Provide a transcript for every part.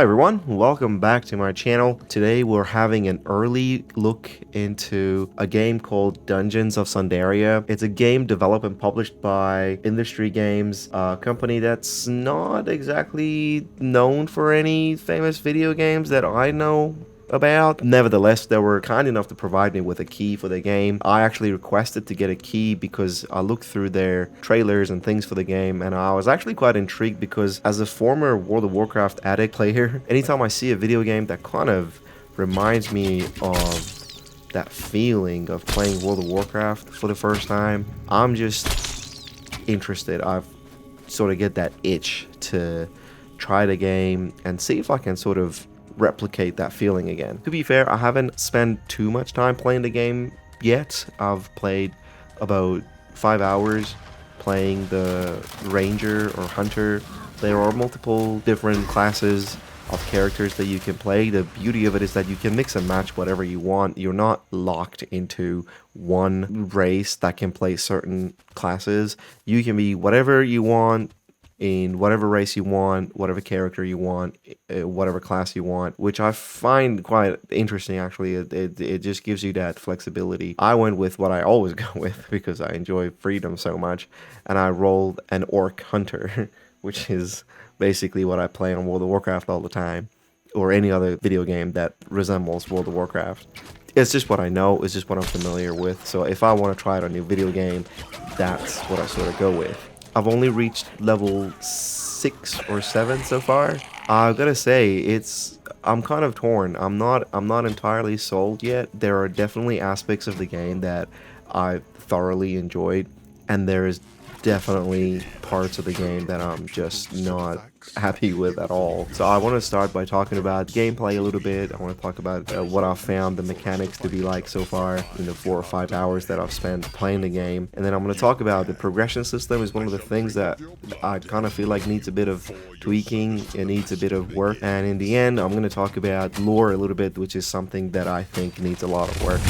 Hi everyone, welcome back to my channel. Today we're having an early look into a game called Dungeons of Sundaria. It's a game developed and published by Industry Games, a company that's not exactly known for any famous video games that I know about. Nevertheless, they were kind enough to provide me with a key for the game. I actually requested to get a key because I looked through their trailers and things for the game, and I was actually quite intrigued because as a former World of Warcraft addict player, anytime I see a video game that kind of reminds me of that feeling of playing World of Warcraft for the first time, I'm just interested. I've sort of get that itch to try the game and see if I can sort of replicate that feeling again. To be fair, I haven't spent too much time playing the game yet. I've played about 5 hours playing the ranger or hunter. There are multiple different classes of characters that you can play. The beauty of it is that you can mix and match whatever you want. You're not locked into one race that can play certain classes. You can be whatever you want, in whatever race you want, whatever character you want, whatever class you want, which I find quite interesting actually. It just gives you that flexibility. I went with what I always go with because I enjoy freedom so much, and I rolled an orc hunter, which is basically what I play on World of Warcraft all the time, or any other video game that resembles World of Warcraft. It's just what I know, it's just what I'm familiar with, so if I want to try out a new video game, that's what I sort of go with. I've only reached level 6 or 7 so far. I gotta say, I'm kind of torn. I'm not entirely sold yet. There are definitely aspects of the game that I thoroughly enjoyed, and there is definitely parts of the game that I'm just not happy with at all. So I want to start by talking about gameplay a little bit. I want to talk about what I've found the mechanics to be like so far in the 4 or 5 hours that I've spent playing the game. And then I'm going to talk about the progression system. Is one of the things that I kind of feel like needs a bit of tweaking. It needs a bit of work. And in the end, I'm going to talk about lore a little bit, which is something that I think needs a lot of work.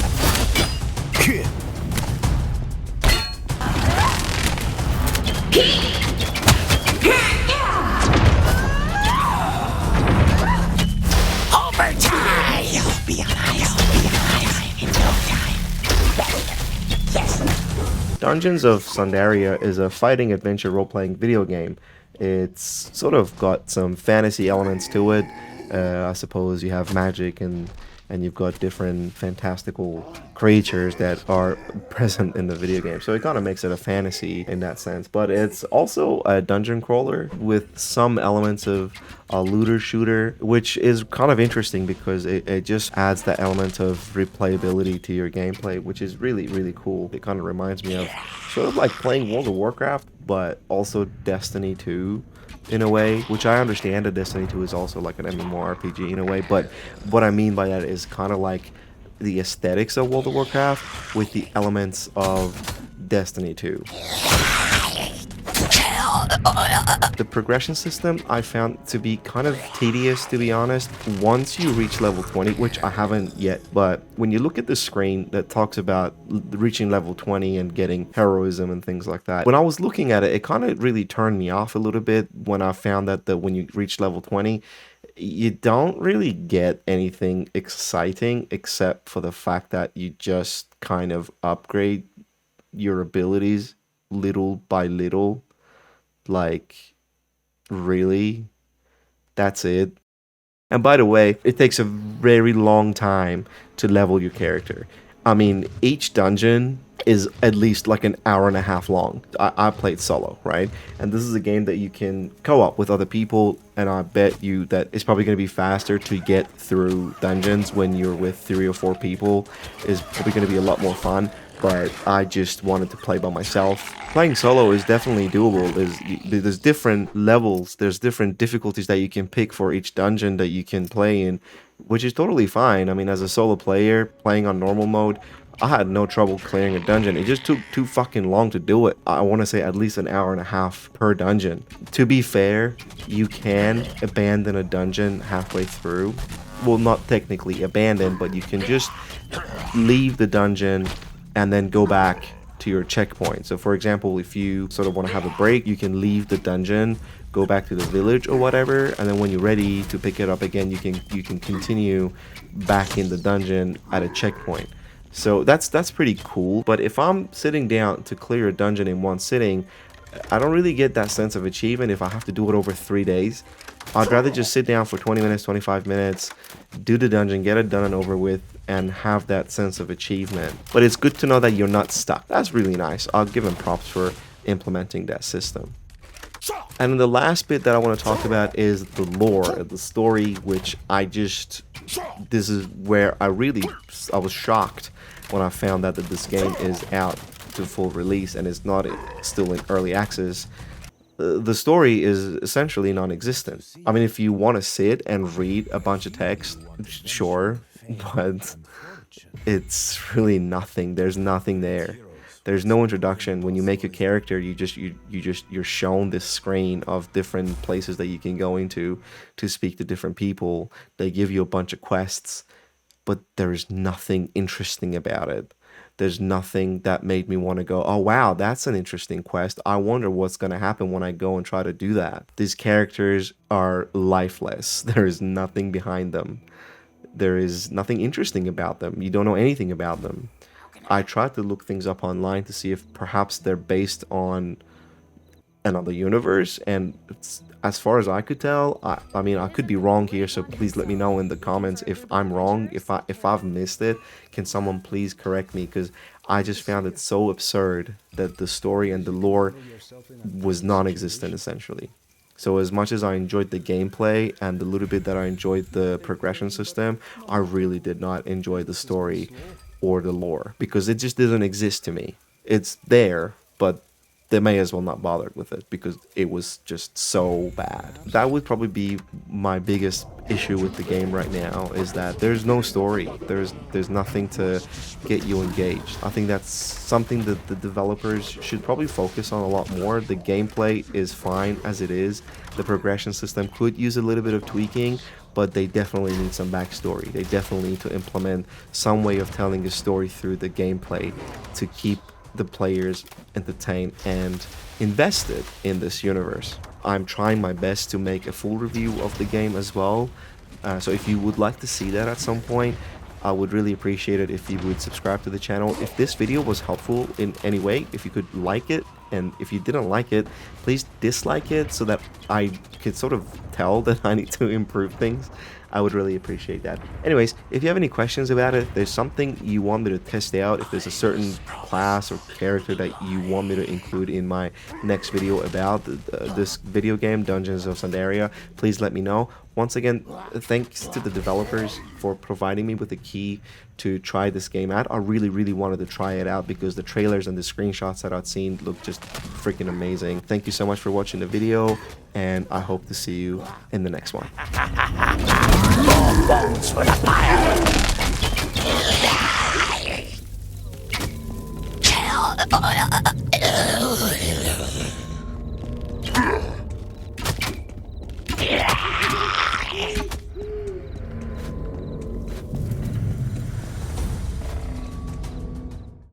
Dungeons of Sundaria is a fighting adventure role-playing video game. It's sort of got some fantasy elements to it. I suppose you have magic and you've got different fantastical creatures that are present in the video game. So it kind of makes it a fantasy in that sense. But it's also a dungeon crawler with some elements of a looter shooter, which is kind of interesting because it just adds that element of replayability to your gameplay, which is really, really cool. It kind of reminds me of sort of like playing World of Warcraft, but also Destiny 2. In a way, which I understand that Destiny 2 is also like an MMORPG in a way, but what I mean by that is kind of like the aesthetics of World of Warcraft with the elements of Destiny 2. The progression system I found to be kind of tedious, to be honest. Once you reach level 20, which I haven't yet, but when you look at the screen that talks about reaching level 20 and getting heroism and things like that, when I was looking at it, it kind of really turned me off a little bit when I found that when you reach level 20, you don't really get anything exciting except for the fact that you just kind of upgrade your abilities little by little. Like, really? That's it? And by the way, it takes a very long time to level your character. I mean, each dungeon is at least like an hour and a half long. I played solo, right? And this is a game that you can co-op with other people, and I bet you that it's probably going to be faster to get through dungeons when you're with 3 or 4 people. Is probably going to be a lot more fun. But I just wanted to play by myself. Playing solo is definitely doable. There's different levels, there's different difficulties that you can pick for each dungeon that you can play in, which is totally fine. I mean, as a solo player, playing on normal mode, I had no trouble clearing a dungeon. It just took too fucking long to do it. I want to say at least an hour and a half per dungeon. To be fair, you can abandon a dungeon halfway through. Well, not technically abandon, but you can just leave the dungeon and then go back to your checkpoint. So for example, if you sort of want to have a break, you can leave the dungeon, go back to the village or whatever, and then when you're ready to pick it up again, you can continue back in the dungeon at a checkpoint. So that's pretty cool. But if I'm sitting down to clear a dungeon in one sitting, I don't really get that sense of achievement if I have to do it over 3 days. I'd rather just sit down for 20 minutes, 25 minutes, do the dungeon, get it done and over with, and have that sense of achievement. But it's good to know that you're not stuck. That's really nice. I'll give them props for implementing that system. And the last bit that I want to talk about is the lore, the story, which this is where I was shocked when I found out that this game is out to full release and is not still in early access. The story is essentially non-existent. I mean, if you want to sit and read a bunch of text, sure, but it's really nothing. There's nothing there. There's no introduction. When you make a character, you're shown this screen of different places that you can go into to speak to different people. They give you a bunch of quests, but there's nothing interesting about it. There's nothing that made me want to go, oh wow, that's an interesting quest. I wonder what's going to happen when I go and try to do that. These characters are lifeless. There is nothing behind them. There is nothing interesting about them. You don't know anything about them. I tried to look things up online to see if perhaps they're based on another universe, and as far as I could tell, I mean, I could be wrong here, so please let me know in the comments if I'm wrong, if I've missed it. Can someone please correct me, because I just found it so absurd that the story and the lore was non-existent essentially. So as much as I enjoyed the gameplay and the little bit that I enjoyed the progression system, I really did not enjoy the story or the lore, because it just doesn't exist to me. It's there, but they may as well not bother with it because it was just so bad. That would probably be my biggest issue with the game right now, is that there's no story. There's nothing to get you engaged. I think that's something that the developers should probably focus on a lot more. The gameplay is fine as it is. The progression system could use a little bit of tweaking, but they definitely need some backstory. They definitely need to implement some way of telling a story through the gameplay to keep the players entertained and invested in this universe. I'm trying my best to make a full review of the game as well, so if you would like to see that at some point, I would really appreciate it if you would subscribe to the channel. If this video was helpful in any way, if you could like it, and if you didn't like it, please dislike it so that I could sort of tell that I need to improve things. I would really appreciate that. Anyways, if you have any questions about it, if there's something you want me to test out, if there's a certain class or character that you want me to include in my next video about this video game, Dungeons of Sundaria, please let me know. Once again, thanks to the developers for providing me with a key to try this game out. I really wanted to try it out because the trailers and the screenshots that I'd seen looked just freaking amazing. Thank you so much for watching the video, and I hope to see you in the next one. More bones for the fire!